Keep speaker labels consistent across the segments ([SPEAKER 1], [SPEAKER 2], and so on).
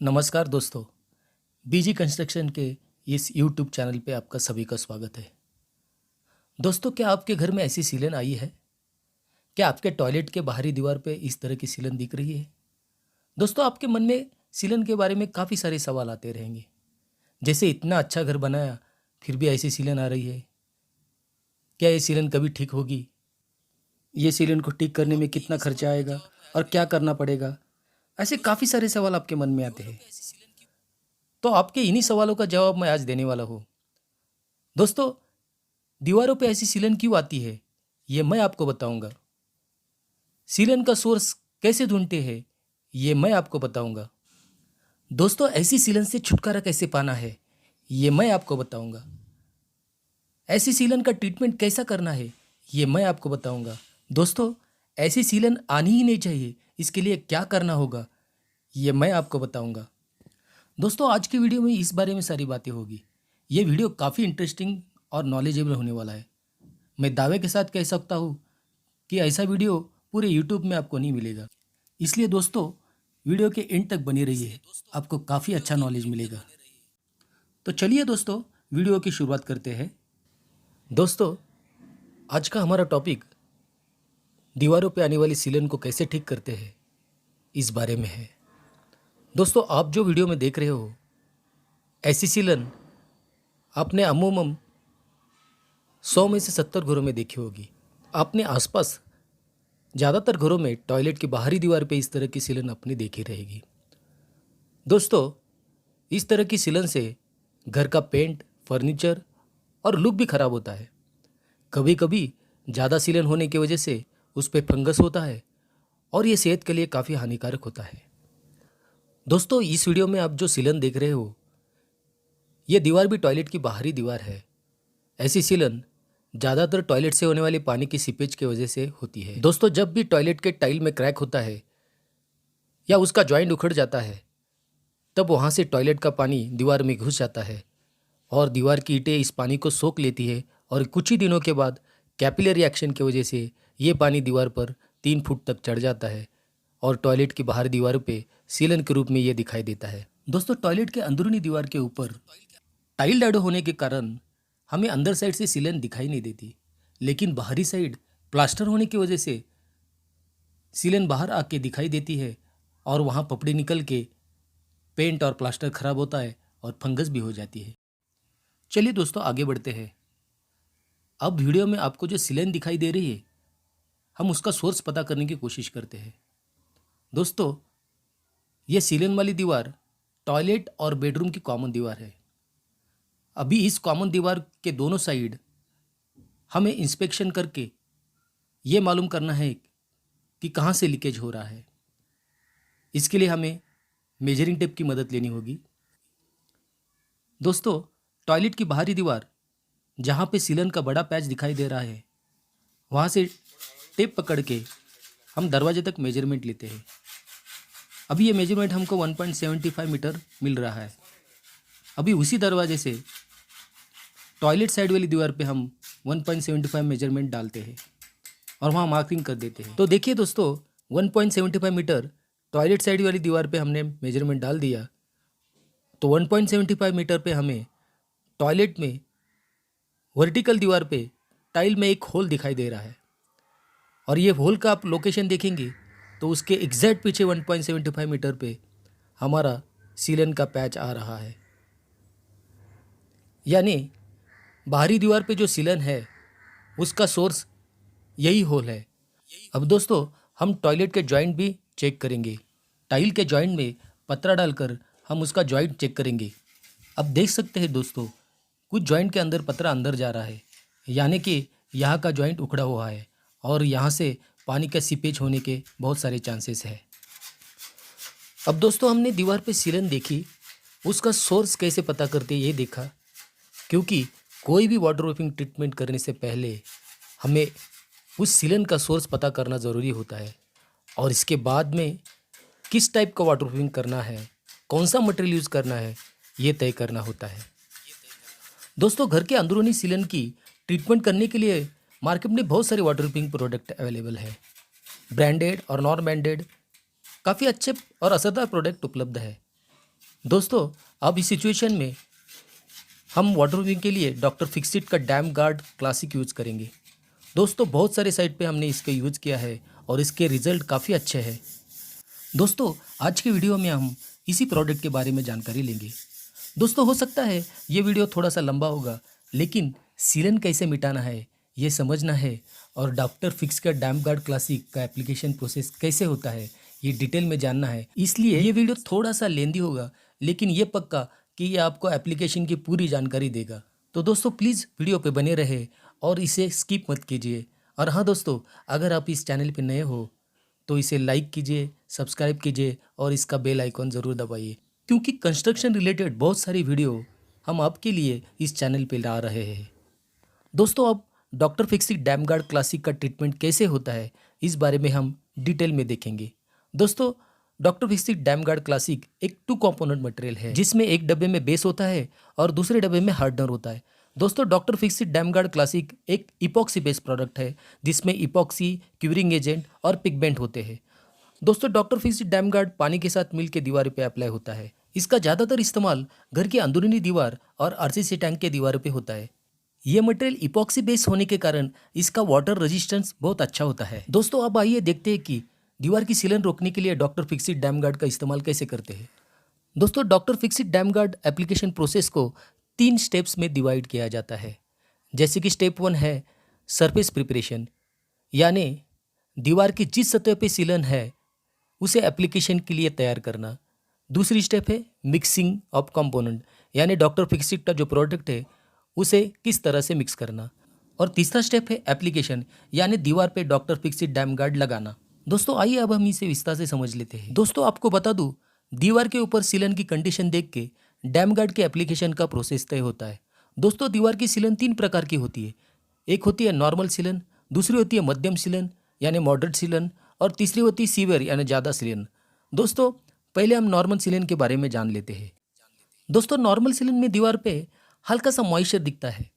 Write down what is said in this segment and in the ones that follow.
[SPEAKER 1] नमस्कार दोस्तों। बीजी कंस्ट्रक्शन के इस यूट्यूब चैनल पे आपका सभी का स्वागत है। दोस्तों, क्या आपके घर में ऐसी सीलन आई है? क्या आपके टॉयलेट के बाहरी दीवार पे इस तरह की सीलन दिख रही है? दोस्तों, आपके मन में सीलन के बारे में काफ़ी सारे सवाल आते रहेंगे। जैसे इतना अच्छा घर बनाया फिर भी ऐसी सीलन आ रही है। क्या ये सीलन कभी ठीक होगी? ये सीलन को ठीक करने में कितना खर्चा आएगा और क्या करना पड़ेगा? ऐसे काफ़ी सारे सवाल आपके मन में आते हैं। तो आपके इन्हीं सवालों का जवाब मैं आज देने वाला हूँ। दोस्तों, दीवारों पे ऐसी सीलन क्यों आती है, ये मैं आपको बताऊंगा। सीलन का सोर्स कैसे ढूंढते हैं, ये मैं आपको बताऊंगा। दोस्तों, ऐसी सीलन से छुटकारा कैसे पाना है, ये मैं आपको बताऊंगा। ऐसी सीलन का ट्रीटमेंट कैसा करना है, ये मैं आपको बताऊंगा। दोस्तों, ऐसी सीलन आनी ही नहीं चाहिए, इसके लिए क्या करना होगा, ये मैं आपको बताऊंगा। दोस्तों, आज की वीडियो में इस बारे में सारी बातें होगी। ये वीडियो काफ़ी इंटरेस्टिंग और नॉलेजेबल होने वाला है। मैं दावे के साथ कह सकता हूँ कि ऐसा वीडियो पूरे यूट्यूब में आपको नहीं मिलेगा। इसलिए दोस्तों, वीडियो के एंड तक बनी रहिए, आपको काफ़ी अच्छा नॉलेज मिलेगा। तो चलिए दोस्तों, वीडियो की शुरुआत करते हैं। दोस्तों, आज का हमारा टॉपिक दीवारों पे आने वाली सीलन को कैसे ठीक करते हैं, इस बारे में है। दोस्तों, आप जो वीडियो में देख रहे हो, ऐसी सीलन आपने अमूमन 100 में से 70 घरों में देखी होगी। आपने आसपास ज़्यादातर घरों में टॉयलेट की बाहरी दीवार पे इस तरह की सीलन अपनी देखी रहेगी। दोस्तों, इस तरह की सीलन से घर का पेंट, फर्नीचर और लुक भी खराब होता है। कभी कभी ज़्यादा सीलन होने की वजह से उस पर फंगस होता है और ये सेहत के लिए काफ़ी हानिकारक होता है। दोस्तों, इस वीडियो में आप जो सीलन देख रहे हो, ये दीवार भी टॉयलेट की बाहरी दीवार है। ऐसी सीलन ज़्यादातर टॉयलेट से होने वाले पानी की सीपेज की वजह से होती है। दोस्तों, जब भी टॉयलेट के टाइल में क्रैक होता है या उसका जॉइंट उखड़ जाता है, तब वहाँ से टॉयलेट का पानी दीवार में घुस जाता है और दीवार की ईंटें इस पानी को सोख लेती है और कुछ ही दिनों के बाद कैपिलरी एक्शन की वजह से ये पानी दीवार पर 3 फुट तक चढ़ जाता है और टॉयलेट की बाहरी दीवार पे सीलन के रूप में ये दिखाई देता है। दोस्तों, टॉयलेट के अंदरूनी दीवार के ऊपर टाइल डैडो होने के कारण हमें अंदर साइड से सीलन दिखाई नहीं देती, लेकिन बाहरी साइड प्लास्टर होने की वजह से सीलन बाहर आके दिखाई देती है और वहाँ पपड़ी निकल के पेंट और प्लास्टर खराब होता है और फंगस भी हो जाती है। चलिए दोस्तों, आगे बढ़ते हैं। अब वीडियो में आपको जो सीलन दिखाई दे रही है, हम उसका सोर्स पता करने की कोशिश करते हैं। दोस्तों, ये सीलन वाली दीवार टॉयलेट और बेडरूम की कॉमन दीवार है। अभी इस कॉमन दीवार के दोनों साइड हमें इंस्पेक्शन करके ये मालूम करना है कि कहाँ से लीकेज हो रहा है। इसके लिए हमें मेजरिंग टेप की मदद लेनी होगी। दोस्तों, टॉयलेट की बाहरी दीवार जहाँ पे सीलन का बड़ा पैच दिखाई दे रहा है, वहाँ से टेप पकड़ के हम दरवाजे तक मेजरमेंट लेते हैं। अभी ये मेजरमेंट हमको 1.75 मीटर मिल रहा है। अभी उसी दरवाजे से टॉयलेट साइड वाली दीवार पे हम 1.75 मेजरमेंट डालते हैं और वहाँ मार्किंग कर देते हैं। तो देखिए दोस्तों, 1.75 मीटर टॉयलेट साइड वाली दीवार पे हमने मेजरमेंट डाल दिया, तो 1.75 मीटर पे हमें टॉयलेट में वर्टिकल दीवार पे टाइल में एक होल दिखाई दे रहा है और ये होल का आप लोकेशन देखेंगे तो उसके एग्जैक्ट पीछे 1.75 मीटर पे हमारा सीलन का पैच आ रहा है। यानी बाहरी दीवार पे जो सीलन है उसका सोर्स यही होल है। अब दोस्तों, हम टॉयलेट के जॉइंट भी चेक करेंगे। टाइल के जॉइंट में पतरा डालकर हम उसका जॉइंट चेक करेंगे। अब देख सकते हैं दोस्तों, कुछ जॉइंट के अंदर पतरा अंदर जा रहा है, यानी कि यहाँ का जॉइंट उखड़ा हुआ है और यहाँ से पानी का सीपेज होने के बहुत सारे चांसेस है। अब दोस्तों, हमने दीवार पे सीलन देखी, उसका सोर्स कैसे पता करते ये देखा, क्योंकि कोई भी वाटरप्रूफिंग ट्रीटमेंट करने से पहले हमें उस सीलन का सोर्स पता करना ज़रूरी होता है और इसके बाद में किस टाइप का वाटरप्रूफिंग करना है, कौन सा मटेरियल यूज़ करना है, ये तय करना होता है। दोस्तों, घर के अंदरूनी सीलन की ट्रीटमेंट करने के लिए मार्केट में बहुत सारे वाटरप्रूफिंग प्रोडक्ट अवेलेबल है। ब्रांडेड और नॉन ब्रांडेड काफ़ी अच्छे और असरदार प्रोडक्ट उपलब्ध है। दोस्तों अब इस सिचुएशन में हम वाटर प्रूफिंग के लिए डॉक्टर फिक्सिट का डैम गार्ड क्लासिक यूज़ करेंगे। दोस्तों बहुत सारे साइट पे हमने इसका यूज़ किया है और इसके रिज़ल्ट काफ़ी अच्छे हैं। दोस्तों आज के वीडियो में हम इसी प्रोडक्ट के बारे में जानकारी लेंगे। दोस्तों हो सकता है ये वीडियो थोड़ा सा लंबा होगा, लेकिन सीलन कैसे मिटाना है ये समझना है और डॉक्टर फिक्स का डैम गार्ड क्लासिक का एप्लीकेशन प्रोसेस कैसे होता है ये डिटेल में जानना है। इसलिए ये वीडियो थोड़ा सा लेंदी होगा, लेकिन ये पक्का कि ये आपको एप्लीकेशन की पूरी जानकारी देगा। तो दोस्तों प्लीज़ वीडियो पे बने रहे और इसे स्किप मत कीजिए। और हाँ दोस्तों, अगर आप इस चैनल पे नए हो तो इसे लाइक कीजिए, सब्सक्राइब कीजिए और इसका बेल आइकॉन ज़रूर दबाइए, क्योंकि कंस्ट्रक्शन रिलेटेड बहुत सारी वीडियो हम आपके लिए इस चैनल पे ला रहे हैं। दोस्तों अब doctor Fixit dam guard classic का ट्रीटमेंट कैसे होता है इस बारे में हम डिटेल में देखेंगे। दोस्तों doctor Fixit dam guard classic एक 2 कंपोनेंट मटेरियल है, जिसमें एक डब्बे में बेस होता है और दूसरे डब्बे में हार्डनर होता है। दोस्तों doctor Fixit dam guard classic एक इपॉक्सी बेस्ड प्रोडक्ट है, जिसमें इपॉक्सी, क्यूरिंग एजेंट और पिगमेंट होते हैं। दोस्तों डॉक्टर फिक्सिट डैम गार्ड पानी के साथ मिल के दीवार पे अप्लाई होता है। इसका ज़्यादातर इस्तेमाल घर की अंदरूनी दीवार और आरसीसी टैंक के दीवार पे होता है। ये मटेरियल इपॉक्सी बेस होने के कारण इसका वाटर रेजिस्टेंस बहुत अच्छा होता है। दोस्तों अब आइए देखते हैं कि दीवार की सीलन रोकने के लिए डॉक्टर फिक्सिट डैम गार्ड का इस्तेमाल कैसे करते हैं। दोस्तों doctor Fixit dam guard application process को 3 स्टेप्स में डिवाइड किया जाता है। जैसे कि स्टेप 1 है सरफेस प्रिपरेशन, यानी दीवार की जिस सतह पे सीलन है उसे एप्लीकेशन के लिए तैयार करना। दूसरी स्टेप है मिक्सिंग ऑफ कंपोनेंट, यानी डॉक्टर फिक्सिट का जो प्रोडक्ट है उसे किस तरह से मिक्स करना। और तीसरा स्टेप है एप्लीकेशन, यानी दीवार पे डॉक्टर फिक्सिट डैम गार्ड लगाना। दोस्तों आइए अब हम इसे विस्तार से समझ लेते हैं। दोस्तों आपको बता दूं, दीवार के ऊपर सीलन की कंडीशन देख के डैम गार्ड के एप्लीकेशन का प्रोसेस तय होता है। दोस्तों दीवार की सीलन 3 प्रकार की होती है। एक होती है नॉर्मल सीलन, दूसरी होती है मध्यम सीलन यानी मॉडरेट सीलन, और तीसरी होती है सीवियर यानी ज़्यादा सीलन। दोस्तों पहले हम नॉर्मल सीलन के बारे में जान लेते हैं। दोस्तों नॉर्मल सीलन में दीवार पे हल्का सा मॉइस्चर दिखता है,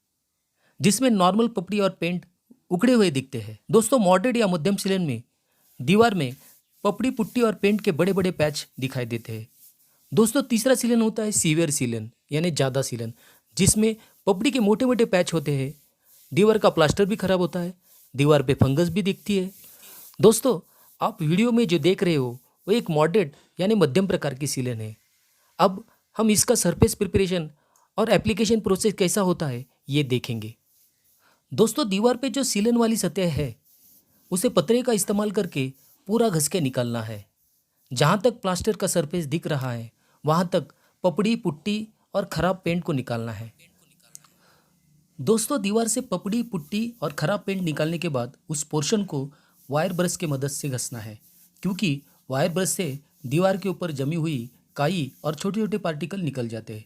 [SPEAKER 1] जिसमें नॉर्मल पपड़ी और पेंट उखड़े हुए दिखते हैं। दोस्तों मॉडरेट या मध्यम सीलन में दीवार में पपड़ी, पुट्टी और पेंट के बड़े बड़े पैच दिखाई देते हैं। दोस्तों तीसरा सीलन होता है सीवियर सीलन यानी ज़्यादा सीलन, जिसमें पपड़ी के मोटे मोटे पैच होते हैं। दीवार का प्लास्टर भी खराब होता है, दीवार पे फंगस भी दिखती है। दोस्तों आप वीडियो में जो देख रहे हो वो एक मॉडरेट यानी मध्यम प्रकार की सीलन है। अब हम इसका सरफेस प्रिपरेशन और एप्लीकेशन प्रोसेस कैसा होता है ये देखेंगे। दोस्तों दीवार पे जो सीलन वाली सतह है उसे पतरे का इस्तेमाल करके पूरा घस के निकालना है। जहाँ तक प्लास्टर का सरफेस दिख रहा है वहाँ तक पपड़ी, पुट्टी और खराब पेंट को निकालना है। दोस्तों दीवार से पपड़ी, पुट्टी और खराब पेंट निकालने के बाद उस पोर्शन को वायर ब्रश की मदद से घसना है, क्योंकि वायर ब्रश से दीवार के ऊपर जमी हुई काई और छोटे छोटे पार्टिकल निकल जाते हैं।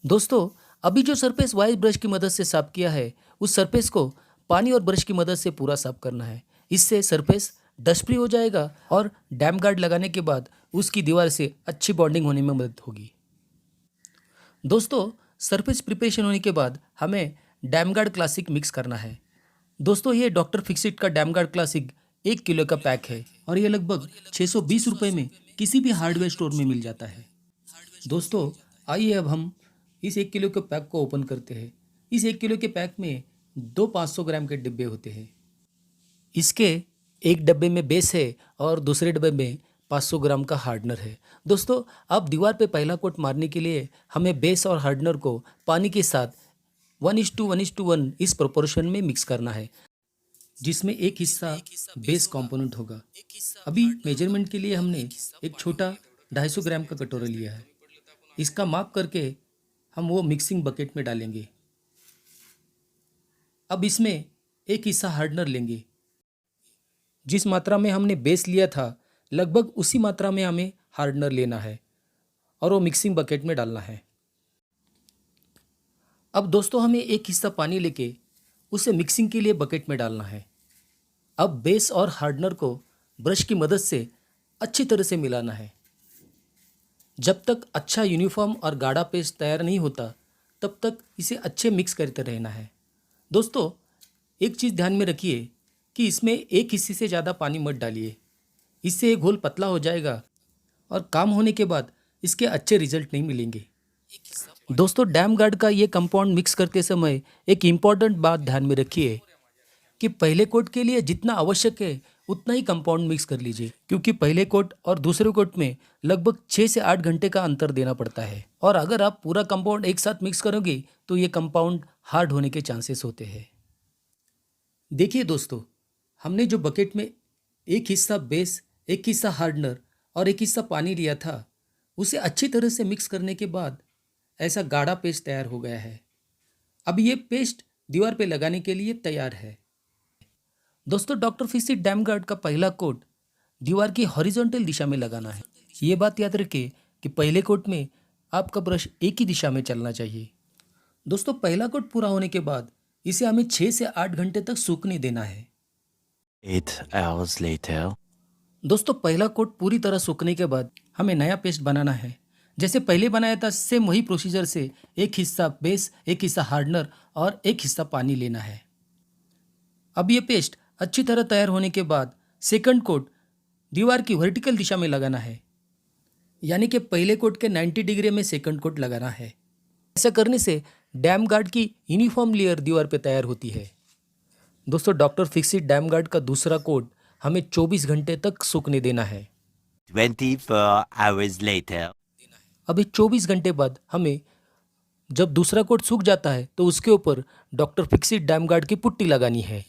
[SPEAKER 1] दोस्तों अभी जो सरफेस वायर ब्रश की मदद से साफ किया है उस सरफेस को पानी और ब्रश की मदद से पूरा साफ करना है। इससे सरफेस डस्ट फ्री हो जाएगा और डैम गार्ड लगाने के बाद उसकी दीवार से अच्छी बॉन्डिंग होने में मदद होगी। दोस्तों सरफेस प्रिपरेशन होने के बाद हमें डैम गार्ड क्लासिक मिक्स करना है। दोस्तों ये डॉक्टर फिक्सिट का डैम गार्ड क्लासिक 1 किलो का पैक है और ये लगभग 620 रुपये में किसी भी हार्डवेयर स्टोर में मिल जाता है। दोस्तों आइए अब हम इस 1 किलो के पैक को ओपन करते हैं। इस 1 किलो के पैक में 2 500 ग्राम के डिब्बे होते हैं। इसके एक डब्बे में बेस है और दूसरे डब्बे में 500 ग्राम का हार्डनर है। दोस्तों अब दीवार पे पहला कोट मारने के लिए हमें बेस और हार्डनर को पानी के साथ 1:1:1 इस प्रोपोर्शन में मिक्स करना है, जिसमें एक हिस्सा बेस कंपोनेंट होगा। अभी मेजरमेंट के लिए हमने एक छोटा 250 ग्राम का कटोरा लिया है। इसका माप करके हम वो मिक्सिंग बकेट में डालेंगे। अब इसमें एक हिस्सा हार्डनर लेंगे। जिस मात्रा में हमने बेस लिया था लगभग उसी मात्रा में हमें हार्डनर लेना है और वो मिक्सिंग बकेट में डालना है। अब दोस्तों हमें एक हिस्सा पानी लेके उसे मिक्सिंग के लिए बकेट में डालना है। अब बेस और हार्डनर को ब्रश की मदद से अच्छी तरह से मिलाना है। जब तक अच्छा यूनिफॉर्म और गाढ़ा पेस्ट तैयार नहीं होता तब तक इसे अच्छे मिक्स करते रहना है। दोस्तों एक चीज़ ध्यान में रखिए कि इसमें एक हिस्से से ज़्यादा पानी मत डालिए, इससे ये घोल पतला हो जाएगा और काम होने के बाद इसके अच्छे रिजल्ट नहीं मिलेंगे। दोस्तों, डैम गार्ड का ये कंपाउंड मिक्स करते समय एक इम्पॉर्टेंट बात ध्यान में रखिए कि पहले कोट के लिए जितना आवश्यक है उतना ही कंपाउंड मिक्स कर लीजिए, क्योंकि पहले कोट और दूसरे कोट में लगभग 6 से 8 घंटे का अंतर देना पड़ता है। और अगर आप पूरा कंपाउंड एक साथ मिक्स करोगे तो ये कंपाउंड हार्ड होने के चांसेस होते हैं। देखिए दोस्तों, हमने जो बकेट में एक हिस्सा बेस, एक हिस्सा हार्डनर और एक हिस्सा पानी लिया था, उसे अच्छी तरह से मिक्स करने के बाद ऐसा गाढ़ा पेस्ट तैयार हो गया है। अब ये पेस्ट दीवार पे लगाने के लिए तैयार है। दोस्तों, डॉक्टर फिक्सिट डैम गार्ड का पहला कोट दीवार की हॉरिजॉन्टल दिशा में लगाना है। ये बात याद रखें कि पहले कोट में आपका ब्रश एक ही दिशा में चलना चाहिए। दोस्तों, पहला कोट पूरा होने के बाद इसे हमें 6 से 8 घंटे तक सूखने देना है।
[SPEAKER 2] 8 hours later.
[SPEAKER 1] दोस्तों, पहला कोट पूरी तरह सूखने के बाद हमें नया पेस्ट बनाना है। जैसे पहले बनाया था सेम वही प्रोसीजर से एक हिस्सा बेस, एक हिस्सा हार्डनर और एक हिस्सा पानी लेना है। अब ये पेस्ट अच्छी तरह तैयार होने के बाद सेकंड कोट दीवार की वर्टिकल दिशा में लगाना है, यानी कि पहले कोट के 90 डिग्री में सेकंड कोट लगाना है। ऐसा करने से डैम गार्ड की यूनिफॉर्म लेयर दीवार पे तैयार होती है। दोस्तों, डॉक्टर फिक्सिट डैम गार्ड का दूसरा कोट हमें 24 घंटे तक सूखने देना है।
[SPEAKER 2] 24 hours later.
[SPEAKER 1] अभी 24 घंटे बाद हमें जब दूसरा कोट सूख जाता है तो उसके ऊपर डॉक्टर फिक्सिट डैम गार्ड की पुट्टी लगानी है।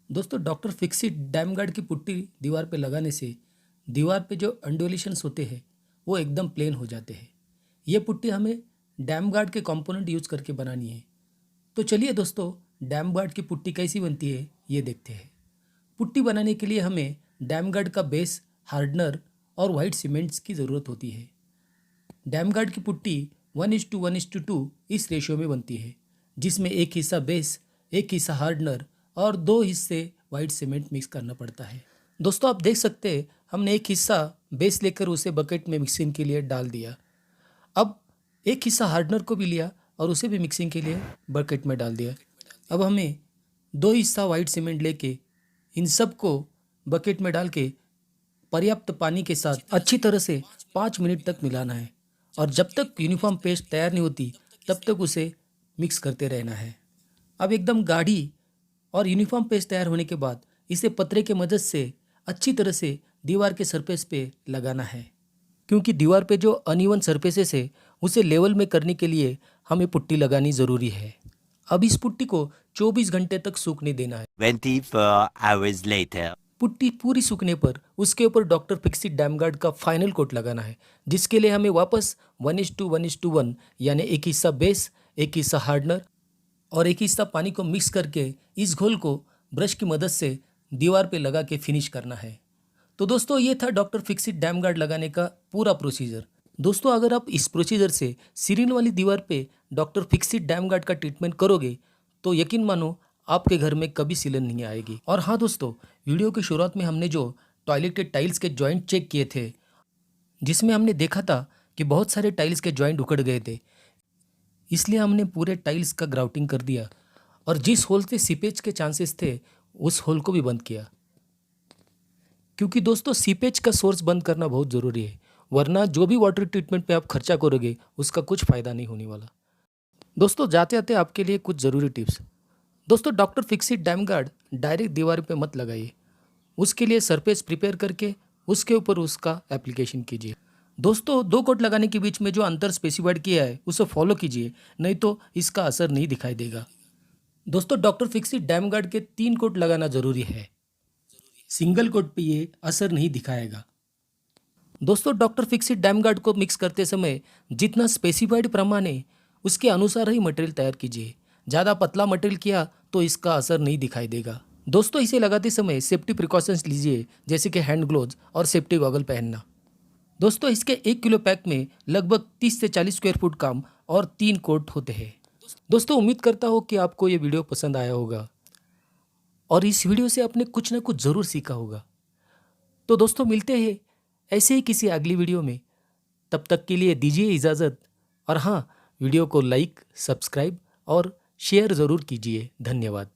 [SPEAKER 1] दोस्तों, डॉक्टर फिक्सिट डैम गार्ड की पुट्टी दीवार पे लगाने से दीवार पे जो अंडुलेशंस होते हैं वो एकदम प्लेन हो जाते हैं। ये पुट्टी हमें डैम गार्ड के कंपोनेंट यूज करके बनानी है। तो चलिए दोस्तों, डैम गार्ड की पुट्टी कैसी बनती है ये देखते हैं। पुट्टी बनाने के लिए हमें डैम गार्ड का बेस, हार्डनर और वाइट सीमेंट्स की ज़रूरत होती है। डैम गार्ड की पुट्टी 1:1:2 इस रेशियो में बनती है, जिसमें एक हिस्सा बेस, एक हिस्सा हार्डनर और 2 हिस्से वाइट सीमेंट मिक्स करना पड़ता है। दोस्तों, आप देख सकते हैं हमने एक हिस्सा बेस लेकर उसे बकेट में मिक्सिंग के लिए डाल दिया। अब एक हिस्सा हार्डनर को भी लिया और उसे भी मिक्सिंग के लिए बकेट में डाल दिया। अब हमें 2 हिस्सा वाइट सीमेंट लेके इन सब को बकेट में डाल के पर्याप्त पानी के साथ अच्छी तरह से 5 मिनट तक मिलाना है। और जब तक यूनिफॉर्म पेस्ट तैयार नहीं होती तब तक उसे मिक्स करते रहना है। अब एकदम गाढ़ी और यूनिफॉर्म पेस्ट तैयार होने के बाद इसे पतरे के मदद से अच्छी तरह से दीवार के सरफेस पे लगाना है, क्योंकि दीवार पे जो अनइवन सरफेसेस है उसे लेवल में करने के लिए हमें पुट्टी लगानी ज़रूरी है। अब इस पुट्टी को 24 घंटे तक सूखने देना है।
[SPEAKER 2] 24 hours later.
[SPEAKER 1] पुट्टी पूरी सूखने पर उसके ऊपर डॉक्टर फिक्सिट डैम गार्ड का फाइनल कोट लगाना है, जिसके लिए हमें वापस 1:1:1 यानी एक हिस्सा बेस, एक हिस्सा हार्डनर और एक हिस्सा पानी को मिक्स करके इस घोल को ब्रश की मदद से दीवार पे लगा के फिनिश करना है। तो दोस्तों, ये था डॉक्टर फिक्सिट डैम गार्ड लगाने का पूरा प्रोसीजर। दोस्तों, अगर आप इस प्रोसीजर से सीरीन वाली दीवार पे डॉक्टर फिक्सिट डैम गार्ड का ट्रीटमेंट करोगे तो यकीन मानो आपके घर में कभी सीलन नहीं आएगी। और हाँ दोस्तों, वीडियो की शुरुआत में हमने जो टॉयलेट के टाइल्स के जॉइंट चेक किए थे, जिसमें हमने देखा था कि बहुत सारे टाइल्स के जॉइंट उखड़ गए थे, इसलिए हमने पूरे टाइल्स का ग्राउटिंग कर दिया और जिस होल से सीपेज के चांसेस थे उस होल को भी बंद किया। क्योंकि दोस्तों, सीपेज का सोर्स बंद करना बहुत ज़रूरी है, वरना जो भी वाटर ट्रीटमेंट पे आप खर्चा करोगे उसका कुछ फ़ायदा नहीं होने वाला। दोस्तों, जाते जाते आपके लिए कुछ ज़रूरी टिप्स। दोस्तों, doctor Fixit dam guard direct दीवार पे मत लगाइए, उसके लिए सरफेस प्रिपेयर करके उसके ऊपर उसका एप्लीकेशन कीजिए। दोस्तों, 2 कोट लगाने के बीच में जो अंतर स्पेसिफाइड किया है उसे फॉलो कीजिए, नहीं तो इसका असर नहीं दिखाई देगा। दोस्तों, डॉक्टर फिक्सिट डैम गार्ड के 3 कोट लगाना ज़रूरी है, सिंगल कोट पे ये असर नहीं दिखाएगा। दोस्तों, डॉक्टर फिक्सिट डैम गार्ड को मिक्स करते समय जितना स्पेसिफाइड प्रमाण है उसके अनुसार ही मटेरियल तैयार कीजिए। ज़्यादा पतला मटेरियल किया तो इसका असर नहीं दिखाई देगा। दोस्तों, इसे लगाते समय सेफ्टी प्रिकॉशंस लीजिए, जैसे कि हैंड ग्लोव्स और सेफ्टी गॉगल पहनना। दोस्तों, इसके 1 किलो पैक में लगभग 30 से 40 स्क्वायर फुट काम और 3 कोट होते हैं। दोस्तों, उम्मीद करता हूँ कि आपको ये वीडियो पसंद आया होगा और इस वीडियो से आपने कुछ ना कुछ ज़रूर सीखा होगा। तो दोस्तों, मिलते हैं ऐसे ही किसी अगली वीडियो में। तब तक के लिए दीजिए इजाज़त। और हाँ, वीडियो को लाइक, सब्सक्राइब और शेयर ज़रूर कीजिए। धन्यवाद।